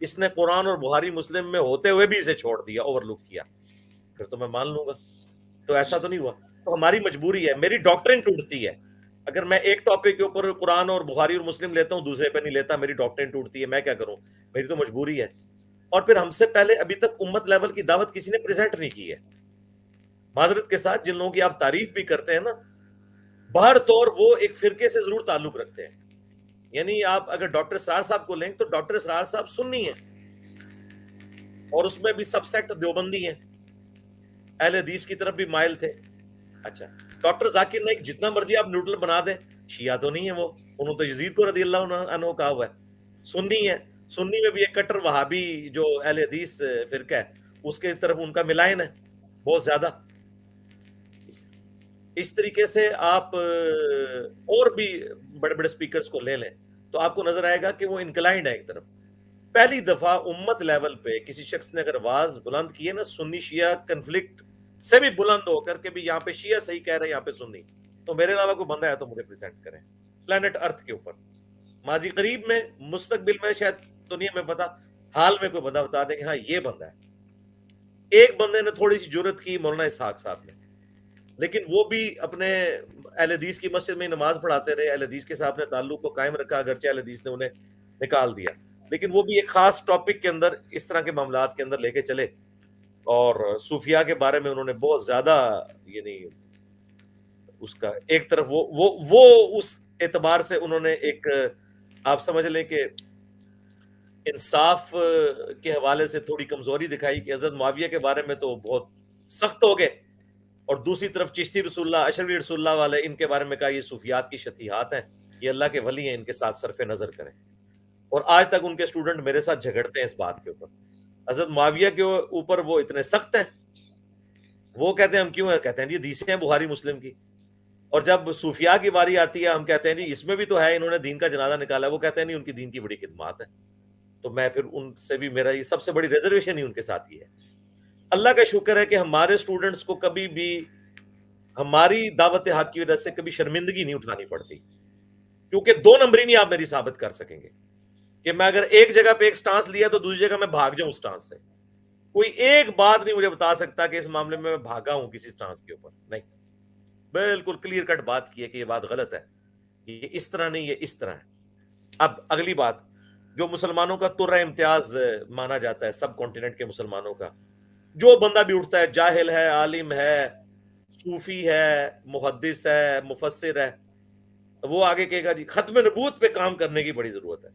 اس نے قرآن اور بخاری مسلم میں ہوتے ہوئے بھی اسے چھوڑ دیا, اوور لک کیا, پھر تو میں مان لوں گا. تو ایسا تو نہیں ہوا. تو ہماری مجبوری ہے, میری ڈاکٹرن ٹوٹتی ہے اگر میں ایک ٹاپک کے اوپر قرآن اور بخاری اور مسلم لیتا ہوں, دوسرے پہ نہیں لیتا, میری ڈاکٹرن ٹوٹتی ہے. میں کیا کروں, میری تو مجبوری ہے. اور پھر ہم سے پہلے ابھی تک امت لیول کی دعوت کسی نے پریزنٹ نہیں کی ہے. معذرت کے ساتھ, جن لوگوں کی آپ تعریف بھی کرتے ہیں نا, باہر طور وہ ایک فرقے سے ضرور تعلق رکھتے ہیں. یعنی آپ اگر ڈاکٹر اسرار صاحب کو لیں تو ڈاکٹر اسرار صاحب سنی ہیں, اور اس میں بھی سب سیکٹ دیوبندی ہیں, اہل حدیث کی طرف بھی مائل تھے. اچھا, ڈاکٹر ذاکر نائک جتنا مرضی آپ نیوٹرل بنا دیں, شیعہ تو نہیں ہے وہ, انہوں تو یزید کو رضی اللہ عنہ کہا ہوا ہے. سنی ہے, سنی میں بھی ایک کٹر وہابی جو اہل حدیث فرقہ ہے اس کے طرف ان کا ملائن ہے بہت زیادہ. اس طریقے سے آپ اور بھی بڑے بڑے سپیکرز کو لے لیں تو آپ کو نظر آئے گا کہ وہ انکلائنڈ ہے ایک طرف. پہلی دفعہ امت لیول پہ کسی شخص نے اگر آواز بلند کی ہے نا, سنی شیعہ کنفلکٹ سے بھی بلند ہو کر کے بھی یہاں پہ شیعہ صحیح کہہ رہے ہیں, یہاں پہ سنی, تو میرے علاوہ کوئی بندہ ہے تو مجھے پریزنٹ کریں پلانٹ ارتھ کے اوپر. ماضی قریب میں, مستقبل میں شاید تو نہیں ہمیں پتا, حال میں کوئی بندہ بتا دیں کہ ہاں یہ بندہ ہے. ایک بندے نے تھوڑی سی جرت کی, مولانا اسحاق صاحب نے, لیکن وہ بھی اپنے اہل حدیث کی مسجد میں نماز پڑھاتے رہے, اہل حدیث کے ساتھ اپنے تعلق کو قائم رکھا, اگرچہ اہل حدیث نے انہیں نکال دیا, لیکن وہ بھی ایک خاص ٹاپک کے اندر اس طرح کے معاملات کے اندر لے کے چلے. اور صوفیاء کے بارے میں انہوں نے بہت زیادہ, یعنی اس کا ایک طرف وہ اس اعتبار سے انہوں نے ایک, آپ سمجھ لیں کہ انصاف کے حوالے سے تھوڑی کمزوری دکھائی کہ حضرت معاویہ کے بارے میں تو بہت سخت ہو گئے, اور دوسری طرف چشتی رسول اللہ, اشرفی رسول اللہ والے, ان کے بارے میں کہا یہ صوفیات کی شتیحات ہیں, یہ اللہ کے ولی ہیں, ان کے ساتھ صرف نظر کریں. اور آج تک ان کے اسٹوڈنٹ میرے ساتھ جھگڑتے ہیں اس بات کے اوپر. حضرت معاویہ کے اوپر وہ اتنے سخت ہیں, وہ کہتے ہیں ہم کیوں ہیں, کہتے ہیں جی حدیثیں ہیں بخاری مسلم کی. اور جب صوفیاء کی باری آتی ہے ہم کہتے ہیں جی اس میں بھی تو ہے, انہوں نے دین کا جنازہ نکالا, وہ کہتے ہیں نہیں ان کی دین کی بڑی خدمات ہے. تو میں پھر ان سے بھی, میرا یہ سب سے بڑی ریزرویشن ہی ان کے ساتھ ہی ہے. اللہ کا شکر ہے کہ ہمارے اسٹوڈنٹس کو کبھی بھی ہماری دعوت حق کی وجہ سے کبھی شرمندگی نہیں اٹھانی پڑتی, کیونکہ دو نمبری نہیں آپ میری ثابت کر سکیں گے کہ میں اگر ایک جگہ پہ ایک سٹانس لیا تو دوسری جگہ میں بھاگ جاؤں سٹانس سے. کوئی ایک بات نہیں مجھے بتا سکتا کہ اس معاملے میں بھاگا ہوں کسی سٹانس کے اوپر, نہیں, بالکل کلیئر کٹ بات کی ہے کہ یہ بات غلط ہے, یہ اس طرح نہیں, یہ اس طرح ہے. اب اگلی بات, جو مسلمانوں کا ترہ امتیاز مانا جاتا ہے سب کانٹیننٹ کے مسلمانوں کا, جو بندہ بھی اٹھتا ہے, جاہل ہے, عالم ہے, صوفی ہے, محدث ہے, مفسر ہے, وہ آگے کہے گا جی ختم نبوت پہ کام کرنے کی بڑی ضرورت ہے,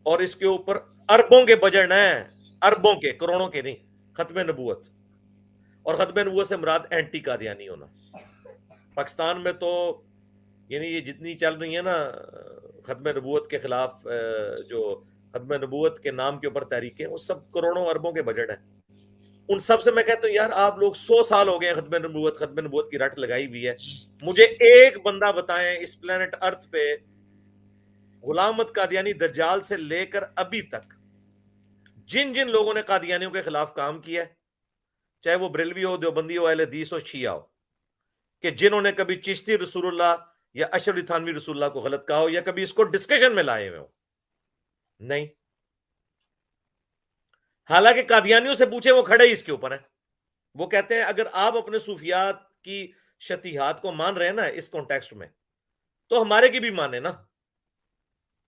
اور اس کے اوپر اربوں کے بجٹ ہیں, اربوں کے, کروڑوں کے نہیں, ختم نبوت. اور ختم نبوت سے مراد اینٹی قادیانی ہونا. پاکستان میں تو یعنی یہ جتنی چل رہی ہے نا ختم نبوت کے خلاف, جو ختم نبوت کے نام کے اوپر تحریکیں, وہ سب کروڑوں اربوں کے بجٹ ہیں. ان سب سے میں کہتا ہوں یار آپ لوگ 100 سال ہو گئے ختم نبوت کی رٹ لگائی ہوئی ہے, مجھے ایک بندہ بتائیں اس پلانٹ ارتھ پہ غلام احمد قادیانی دجال سے لے کر ابھی تک جن جن لوگوں نے قادیانیوں کے خلاف کام کیا ہے, چاہے وہ بریلوی ہو, دیوبندی ہو, اہل حدیث ہو, شیعہ ہو, کہ جنہوں نے کبھی چشتی رسول اللہ یا اشرف علی تھانوی رسول اللہ کو غلط کہا ہو یا کبھی اس کو ڈسکشن میں لائے ہوئے ہو, نہیں. حالانکہ قادیانیوں سے پوچھے وہ کھڑے ہی اس کے اوپر ہیں. وہ کہتے ہیں اگر آپ اپنے صوفیات کی شتیحات کو مان رہے ہیں نا اس کانٹیکسٹ میں, تو ہمارے کی بھی مانے نا.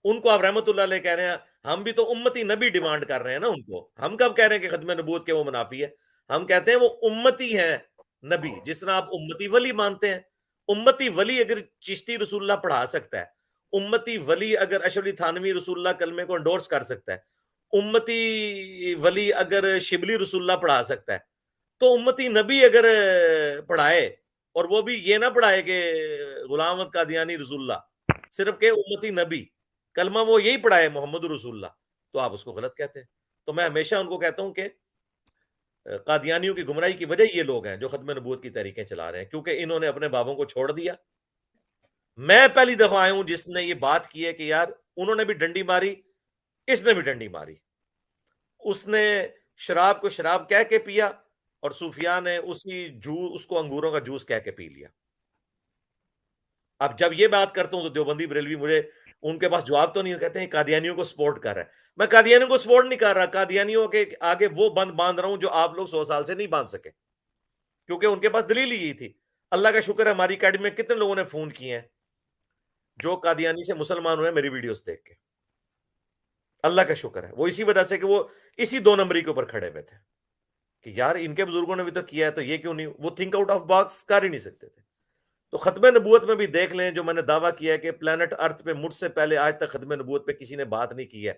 ان کو آپ رحمت اللہ علیہ کہہ رہے ہیں, ہم بھی تو امتی نبی ڈیمانڈ کر رہے ہیں نا ان کو. ہم کب کہہ رہے ہیں کہ ختم نبوت کے وہ منافی ہے, ہم کہتے ہیں وہ امتی ہیں نبی, جس طرح آپ امتی ولی مانتے ہیں. امتی ولی اگر چشتی رسول اللہ پڑھا سکتا ہے, امتی ولی اگر اشرف علی تھانوی رسول اللہ کلمے کو انڈورس کر سکتا ہے, امتی ولی اگر شبلی رسول اللہ پڑھا سکتا ہے, تو امتی نبی اگر پڑھائے, اور وہ بھی یہ نہ پڑھائے کہ غلام احمد قادیانی رسول اللہ, صرف کہ امتی نبی, کلمہ وہ یہی پڑھائے محمد رسول اللہ, تو آپ اس کو غلط کہتے ہیں. تو میں ہمیشہ ان کو کہتا ہوں کہ قادیانیوں کی گمراہی کی وجہ یہ لوگ ہیں جو ختم نبوت کی تحریکیں چلا رہے ہیں, کیونکہ انہوں نے اپنے بابوں کو چھوڑ دیا. میں پہلی دفعہ آیا ہوں جس نے یہ بات کی ہے کہ یار انہوں نے بھی ڈنڈی ماری, اس نے بھی ڈنڈی ماری. اس نے شراب کو شراب کہہ کے پیا, اور صوفیاء نے اس کو انگوروں کا جوس کہہ کے پی لیا. اب جب یہ بات کرتا ہوں تو دیوبندی بریلوی مجھے ان کے پاس جواب تو نہیں، کہتے ہیں قادیانیوں کو سپورٹ کر رہا ہے. میں قادیانیوں کو سپورٹ نہیں کر رہا، قادیانیوں کے آگے وہ بند باندھ رہا ہوں جو آپ لوگ 100 سال سے نہیں باندھ سکے، کیونکہ ان کے پاس دلیل ہی تھی. اللہ کا شکر ہے ہماری اکیڈمی میں کتنے لوگوں نے فون کیے ہیں جو قادیانی سے مسلمان ہوئے میری ویڈیوز دیکھ کے. اللہ کا شکر ہے، وہ اسی وجہ سے کہ وہ اسی 2 نمبری کے اوپر کھڑے ہوئے تھے کہ یار ان کے بزرگوں نے بھی تو کیا ہے تو یہ کیوں نہیں. وہ تھنک آؤٹ آف باکس کر ہی نہیں سکتے تھے. تو ختم نبوت میں بھی دیکھ لیں، جو میں نے دعویٰ کیا ہے کہ پلانٹ ارتھ پہ مجھ سے پہلے آج تک ختم نبوت پہ کسی نے بات نہیں کی ہے.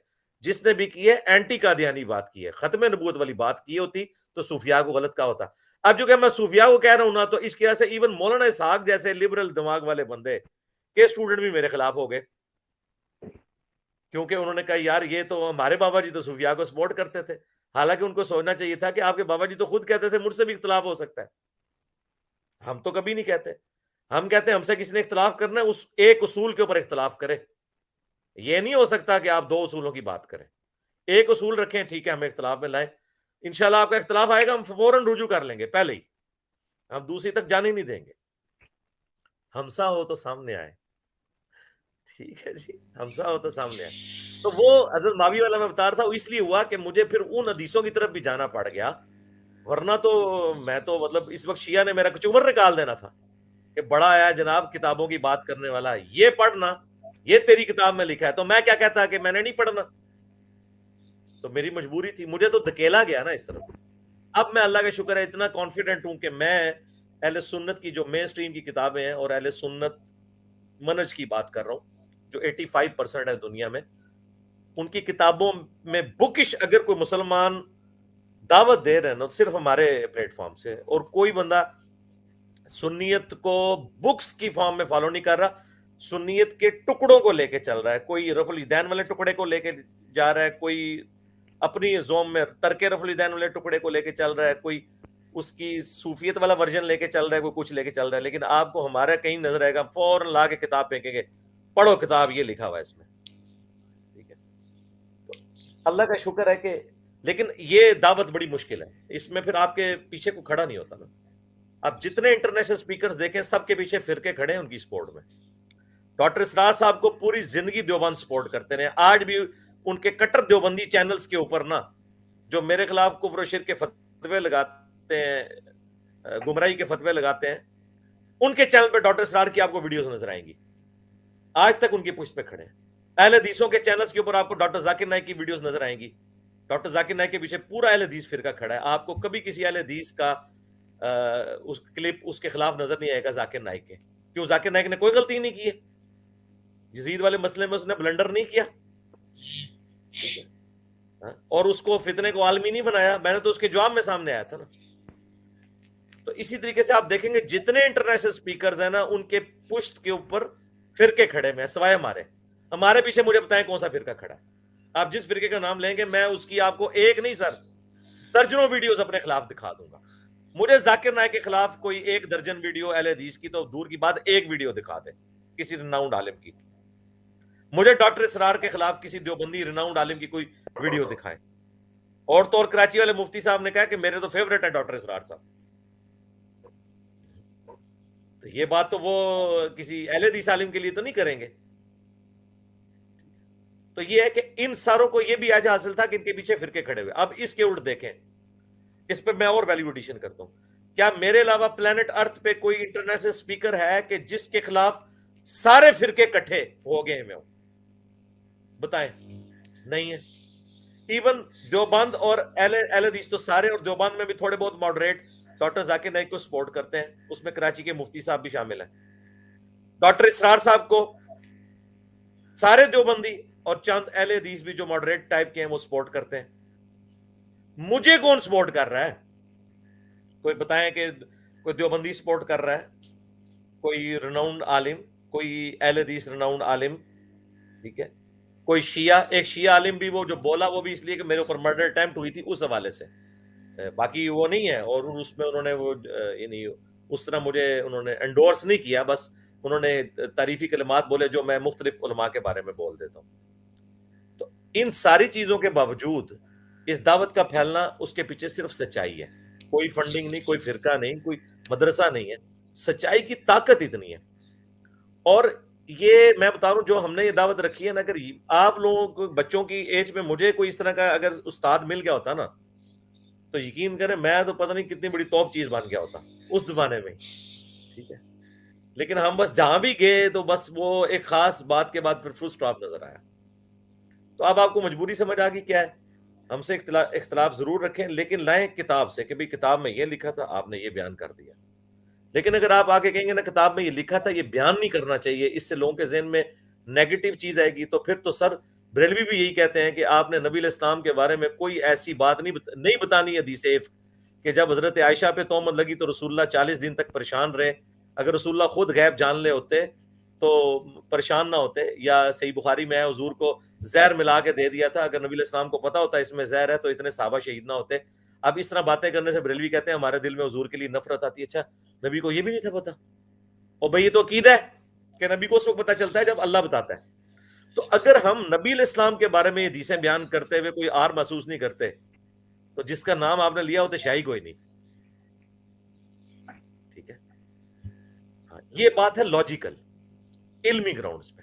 جس نے بھی کی ہے اینٹی قادیانی بات کی ہے. ختم نبوت والی بات کی ہوتی تو صوفیاء کو غلط کہا ہوتا. اب جو کہ میں صوفیاء کو کہہ رہا ہوں نا، تو اس کی وجہ سے ایون مولانا اسحاق جیسے لبرل دماغ والے بندے کے اسٹوڈنٹ بھی میرے خلاف ہو گئے، کیونکہ انہوں نے کہا یار یہ تو ہمارے بابا جی تو صوفیاء کو سپورٹ کرتے تھے. حالانکہ ان کو سوچنا چاہیے تھا کہ آپ کے بابا جی تو خود کہتے تھے مجھ سے بھی اختلاف ہو سکتا ہے. ہم تو کبھی نہیں کہتے. ہم کہتے ہیں ہم سے کسی نے اختلاف کرنا ہے اس ایک اصول کے اوپر اختلاف کرے. یہ نہیں ہو سکتا کہ آپ 2 اصولوں کی بات کریں. ایک اصول رکھیں، ٹھیک ہے، ہمیں اختلاف میں لائیں. انشاءاللہ آپ کا اختلاف آئے گا، ہم فوراً رجوع کر لیں گے پہلے ہی. ہم دوسری تک جانے نہیں دیں گے. ہمسا ہو تو سامنے آئے. ٹھیک ہے جی، ہمسا ہو تو سامنے آئے. تو وہ حضرت معاویہ والا میں بتا رہا تھا، اس لیے ہوا کہ مجھے پھر ان حدیثوں کی طرف بھی جانا پڑ گیا، ورنہ تو میں تو مطلب اس وقت شیعہ نے میرا کچھ عمر نکال دینا تھا کہ بڑا آیا جناب کتابوں کی بات کرنے والا، یہ پڑھنا، یہ تیری کتاب میں لکھا ہے. تو میں کیا کہتا کہ میں نے نہیں پڑھنا، تو میری مجبوری تھی، مجھے تو دھکیلا گیا نا اس طرف. اب میں اللہ کا شکر ہے اتنا کانفیڈنٹ ہوں کہ میں اہل سنت کی جو مین سٹریم کی کتابیں ہیں اور اہل سنت منج کی بات کر رہا ہوں جو 85% ہے دنیا میں، ان کی کتابوں میں بکش اگر کوئی مسلمان دعوت دے رہے ہیں نا صرف ہمارے پلیٹ فارم سے، اور کوئی بندہ سنیت کو بکس کی فارم میں فالو نہیں کر رہا، سنیت کے ٹکڑوں کو لے کے چل رہا ہے، کوئی رفع الیدین والے ٹکڑے کو لے کے جا رہا ہے، کوئی اپنی زوم میں ترک رفع الیدین والے ٹکڑے کو لے کے چل رہا ہے، کوئی اس کی صوفیت والا ورژن لے کے چل رہا ہے، کوئی کچھ لے کے چل رہا ہے، لیکن آپ کو ہمارا کہیں نظر آئے گا فوراً لا کے کتاب پھینکیں گے، پڑھو کتاب یہ لکھا ہوا ہے اس میں. ٹھیک ہے، تو اللہ کا شکر ہے کہ، لیکن یہ دعوت بڑی مشکل ہے، اس میں پھر آپ کے پیچھے کو کھڑا نہیں ہوتا نا. اب جتنے انٹرنیشنل سپیکرز دیکھیں سب کے پیچھے فرقے کھڑے ہیں ان کی سپورٹ میں. ڈاکٹر اسرار صاحب کو پوری زندگی دیوبند سپورٹ کرتے رہے، آج بھی ان کے کٹر دیوبندی چینلز کے اوپر نا جو میرے خلاف کفر و شرک کے فتوے لگاتے ہیں، گمراہی کے فتوے لگاتے ہیں، ان کے چینل پہ ڈاکٹر اسرار کی آپ کو ویڈیوز نظر آئیں گی، آج تک ان کی پشت پہ کھڑے ہیں. اہل حدیثوں کے چینلز کے اوپر آپ کو ڈاکٹر ذاکر نائک کی ویڈیوز نظر آئیں گی. ڈاکٹر ذاکر نائک کے پیچھے پورا اہل حدیث فرقہ کھڑا ہے. آپ کو کبھی کسی اہل حدیث کا اس کلپ اس کے خلاف نظر نہیں آئے گا ذاکر نائک کے. کیوں؟ ذاکر نائک نے کوئی غلطی نہیں کی ہے، یزید والے مسئلے میں اس نے بلنڈر نہیں کیا، اور اس کو فتنے کو عالمی نہیں بنایا، میں نے تو اس کے جواب میں سامنے آیا تھا نا. تو اسی طریقے سے آپ دیکھیں گے جتنے انٹرنیشنل سپیکرز ہیں نا ان کے پشت کے اوپر فرقے کھڑے میں، سوائے ہمارے پیچھے مجھے بتائیں کون سا فرقہ کھڑا ہے. آپ جس فرقے کا نام لیں گے میں اس کی آپ کو ایک نہیں سر درجنوں ویڈیوز اپنے خلاف دکھا دوں گا. مجھے ذاکر نائک کے خلاف کوئی 1 درجن ویڈیو اہل حدیث کی تو دور کی بات 1 ویڈیو دکھا دے کسی رناؤنڈ عالم کی. مجھے ڈاکٹر اسرار کے خلاف کسی دیوبندی رناؤنڈ عالم کی کوئی ویڈیو دکھائیں. اور تو اور کراچی والے مفتی صاحب نے کہا کہ میرے تو فیورٹ ہے ڈاکٹر اسرار صاحب. تو یہ بات تو وہ کسی اہل حدیث عالم کے لیے تو نہیں کریں گے. تو یہ ہے کہ ان ساروں کو یہ بھی آج حاصل تھا کہ ان کے پیچھے فرقے کھڑے ہوئے. اب اس کے الٹ دیکھیں، اس پہ میں اور ویلیو ایڈیشن کرتا ہوں. کیا میرے علاوہ پلانٹ ارتھ پہ کوئی انٹرنیشنل سپیکر ہے کہ جس کے خلاف سارے فرقے کٹھے ہو گئے ہیں؟ بتائیں. نہیں ہے. ایون دیوبند اور اہل حدیث تو سارے، اور دیوبند میں بھی تھوڑے بہت ماڈریٹ ڈاکٹر ذاکر نائک کو سپورٹ کرتے ہیں، اس میں کراچی کے مفتی صاحب بھی شامل ہیں. ڈاکٹر اسرار صاحب کو سارے دیوبندی اور چند اہل حدیث بھی جو ماڈریٹ ٹائپ کے ہیں وہ سپورٹ کرتے ہیں. مجھے کون سپورٹ کر رہا ہے؟ کوئی بتائیں کہ کوئی دیوبندی سپورٹ کر رہا ہے، کوئی رناؤنڈ عالم، کوئی اہل حدیث رناؤنڈ عالم، ٹھیک ہے، کوئی شیعہ. ایک شیعہ عالم بھی وہ جو بولا وہ بھی اس لیے کہ میرے اوپر مرڈر اٹیمپٹ ہوئی تھی اس حوالے سے، باقی وہ نہیں ہے. اور اس میں انہوں نے وہ یعنی اس طرح مجھے انہوں نے انڈورس نہیں کیا، بس انہوں نے تعریفی کلمات بولے جو میں مختلف علماء کے بارے میں بول دیتا ہوں. تو ان ساری چیزوں کے باوجود اس دعوت کا پھیلنا اس کے پیچھے صرف سچائی ہے، کوئی فنڈنگ نہیں، کوئی فرقہ نہیں، کوئی مدرسہ نہیں ہے. سچائی کی طاقت اتنی ہے. اور یہ میں بتا رہا ہوں جو ہم نے یہ دعوت رکھی ہے نا، اگر آپ لوگوں کو بچوں کی ایج میں مجھے کوئی اس طرح کا اگر استاد مل گیا ہوتا نا، تو یقین کریں میں تو پتہ نہیں کتنی بڑی توپ چیز بن گیا ہوتا اس زمانے میں، ٹھیک ہے. لیکن ہم بس جہاں بھی گئے تو بس وہ ایک خاص بات کے بعد پھر فل سٹاپ نظر آیا. تو اب آپ کو مجبوری سمجھ آ گئی کیا ہے، ہم سے اختلاف ضرور رکھیں لیکن لائیں کتاب سے کہ بھئی کتاب میں یہ لکھا تھا، آپ نے یہ بیان کر دیا. لیکن اگر آپ آگے کہیں گے نا کتاب میں یہ لکھا تھا، یہ بیان نہیں کرنا چاہیے، اس سے لوگوں کے ذہن میں نیگیٹو چیز آئے گی، تو پھر تو سر بریلوی بھی یہی کہتے ہیں کہ آپ نے نبی علیہ السلام کے بارے میں کوئی ایسی بات نہیں بتانی حدیث کہ جب حضرت عائشہ پہ تہمت لگی تو رسول اللہ 40 دن تک پریشان رہے. اگر رسول اللہ خود غیب جان لے ہوتے تو پریشان نہ ہوتے. یا صحیح بخاری میں ہے حضور کو زہر ملا کے دے دیا تھا، اگر نبی علیہ السلام کو پتا ہوتا اس میں زہر ہے تو اتنے صحابہ شہید نہ ہوتے. اب اس طرح باتیں کرنے سے بریلوی کہتے ہیں ہمارے دل میں حضور کے لیے نفرت آتی ہے. اچھا نبی کو یہ بھی نہیں تھا پتا؟ اور بھئی یہ تو عقیدہ ہے کہ نبی کو اس وقت پتا چلتا ہے جب اللہ بتاتا ہے. تو اگر ہم نبی علیہ السلام کے بارے میں یہ حدیثیں بیان کرتے ہوئے کوئی آر محسوس نہیں کرتے تو جس کا نام آپ نے لیا ہوتا شاہی کوئی نہیں. ٹھیک ہے، ہاں یہ بات ہے لاجیکل علمی گراؤنڈز پہ.